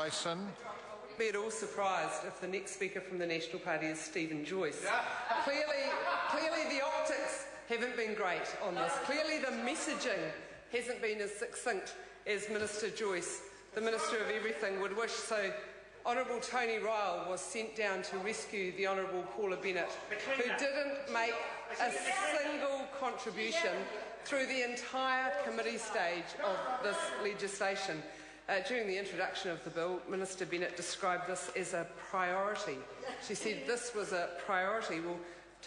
Tyson. Be at all surprised if the next speaker from the National Party is Stephen Joyce. Clearly the optics haven't been great on this. Clearly the messaging hasn't been as succinct as Minister Joyce, the Minister of Everything, would wish. So Honourable Tony Ryle was sent down to rescue the Honourable Paula Bennett, who didn't make a single contribution through the entire committee stage of this legislation. During the introduction of the bill, Minister Bennett described this as a priority. She said this was a priority. Well,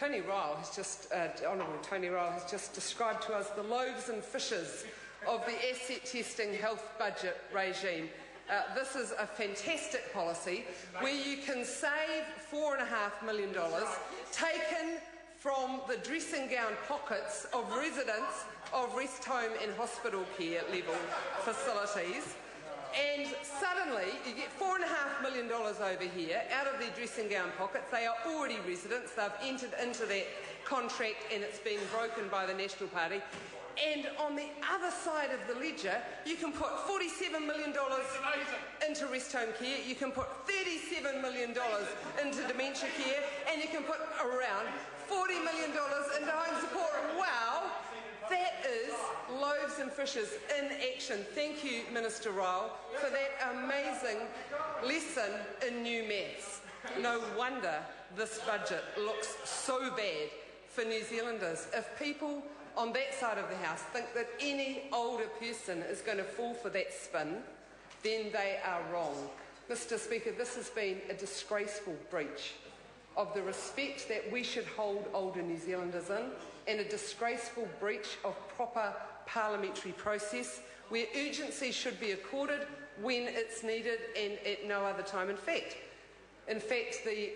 Honourable Tony Ryle has just described to us the loaves and fishes of the asset testing health budget regime. This is a fantastic policy where you can save $4.5 million taken from the dressing gown pockets of residents of rest home and hospital care level facilities. And suddenly you get $4.5 million over here out of their dressing gown pockets. They are already residents. They've entered into that contract and it's being broken by the National Party. And on the other side of the ledger, you can put $47 million into rest home care, you can put $37 million into dementia care, and you can put around $40 million into home support. Wow! That is loaves and fishes in action. Thank you, Minister Ryle, for that amazing lesson in new maths. No wonder this budget looks so bad for New Zealanders. If people on that side of the House think that any older person is going to fall for that spin, then they are wrong. Mr. Speaker, this has been a disgraceful breach of the respect that we should hold older New Zealanders in, and a disgraceful breach of proper parliamentary process where urgency should be accorded when it's needed and at no other time. In fact, the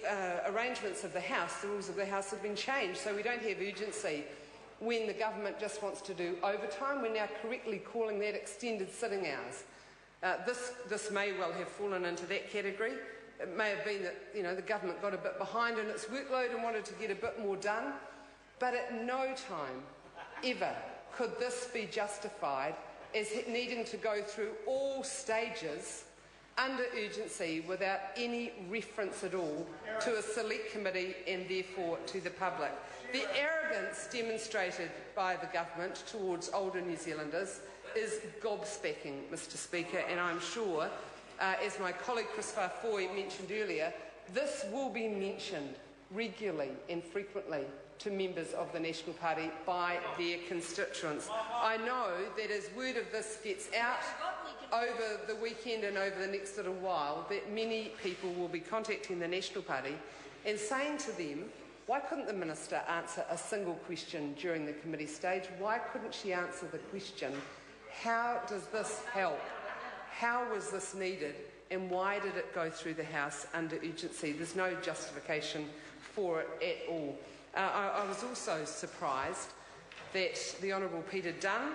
arrangements of the House, the rules of the House have been changed, so we don't have urgency when the government just wants to do overtime. We're now correctly calling that extended sitting hours. This may well have fallen into that category. It may have been that the government got a bit behind in its workload and wanted to get a bit more done, but at no time ever could this be justified as needing to go through all stages under urgency without any reference at all to a select committee and therefore to the public. The arrogance demonstrated by the government towards older New Zealanders is gobsmacking, Mr. Speaker, and I'm sure, as my colleague Chris Farfoy mentioned earlier, this will be mentioned regularly and frequently to members of the National Party by their constituents. I know that as word of this gets out over the weekend and over the next little while, that many people will be contacting the National Party and saying to them, why couldn't the Minister answer a single question during the committee stage? Why couldn't she answer the question, how does this help? How was this needed? And why did it go through the House under urgency? There's no justification for it at all. I was also surprised that the Honourable Peter Dunn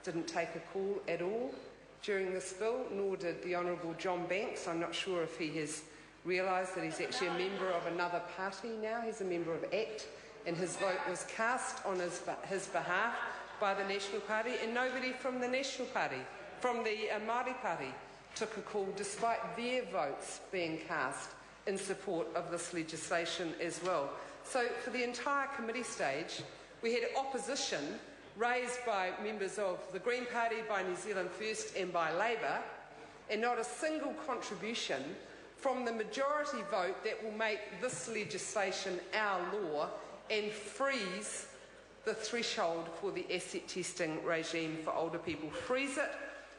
didn't take a call at all during this bill, nor did the Honourable John Banks. I'm not sure if he has realised that he's actually a member of another party now. He's a member of ACT, and his vote was cast on his behalf by the National Party, and nobody from the National Party, from the Māori Party, took a call despite their votes being cast in support of this legislation as well. So for the entire committee stage, we had opposition raised by members of the Green Party, by New Zealand First and by Labour, and not a single contribution from the majority vote that will make this legislation our law and freeze the threshold for the asset testing regime for older people. Freeze it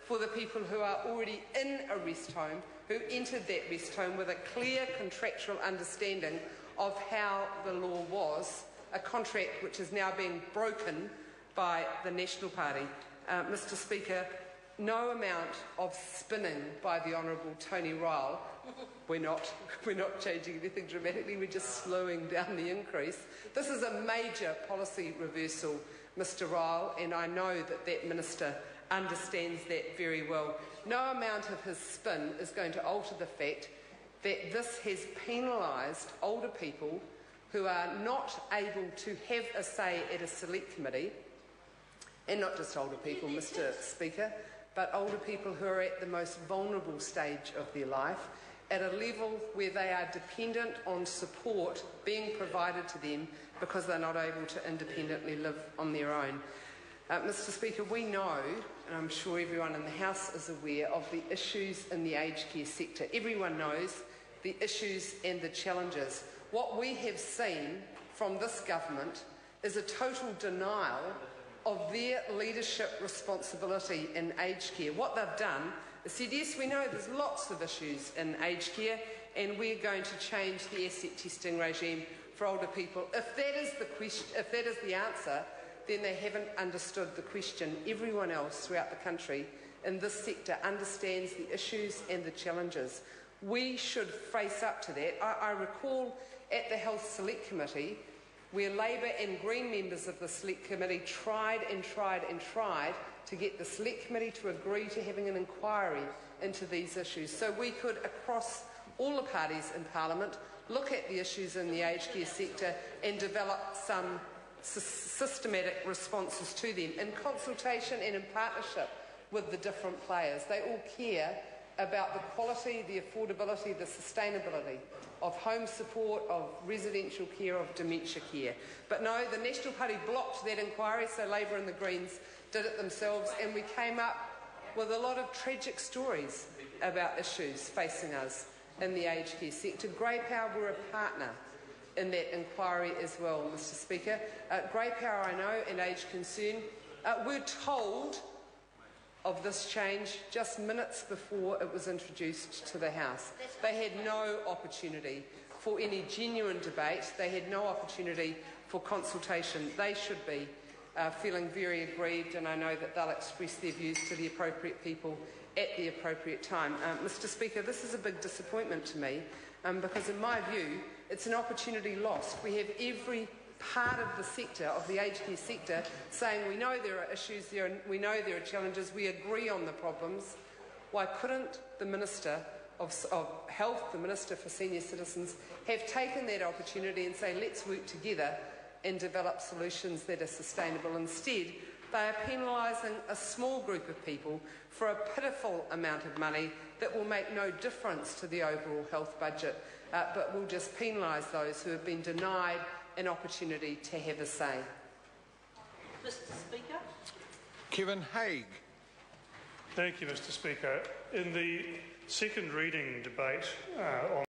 for the people who are already in a rest home, who entered that rest home with a clear contractual understanding of how the law was, a contract which is now being broken by the National Party. Mr. Speaker, no amount of spinning by the Honourable Tony Ryle, we're not changing anything dramatically, we're just slowing down the increase. This is a major policy reversal, Mr. Ryle, and I know that that Minister understands that very well. No amount of his spin is going to alter the fact that this has penalised older people who are not able to have a say at a select committee, and not just older people, Mr. Speaker, but older people who are at the most vulnerable stage of their life, at a level where they are dependent on support being provided to them because they're not able to independently live on their own. Mr. Speaker, we know, and I'm sure everyone in the House is aware, of the issues in the aged care sector. Everyone knows the issues and the challenges. What we have seen from this government is a total denial of their leadership responsibility in aged care. What they've done is said, yes, we know there's lots of issues in aged care and we're going to change the asset testing regime for older people. If that is the question, if that is the answer, then they haven't understood the question. Everyone else throughout the country in this sector understands the issues and the challenges. We should face up to that. I recall at the Health Select Committee where Labour and Green members of the Select Committee tried to get the Select Committee to agree to having an inquiry into these issues. So we could, across all the parties in Parliament, look at the issues in the aged care sector and develop some systematic responses to them in consultation and in partnership with the different players. They all care about the quality, the affordability, the sustainability of home support, of residential care, of dementia care. But no, the National Party blocked that inquiry, so Labour and the Greens did it themselves, and we came up with a lot of tragic stories about issues facing us in the aged care sector. Grey Power were a partner in that inquiry as well, Mr. Speaker. Grey Power, I know, and Aged Concern were told of this change just minutes before it was introduced to the House. They had no opportunity for any genuine debate. They had no opportunity for consultation. They should be feeling very aggrieved, and I know that they'll express their views to the appropriate people at the appropriate time. Mr. Speaker, this is a big disappointment to me because in my view it's an opportunity lost. We have every part of the sector, of the aged care sector, saying we know there are issues there and we know there are challenges, we agree on the problems. Why couldn't the Minister of Health, the Minister for Senior Citizens, have taken that opportunity and say let's work together and develop solutions that are sustainable? Instead, they are penalising a small group of people for a pitiful amount of money that will make no difference to the overall health budget, but will just penalise those who have been denied an opportunity to have a say. Mr. Speaker. Kevin Haig. Thank you, Mr. Speaker. In the second reading debate on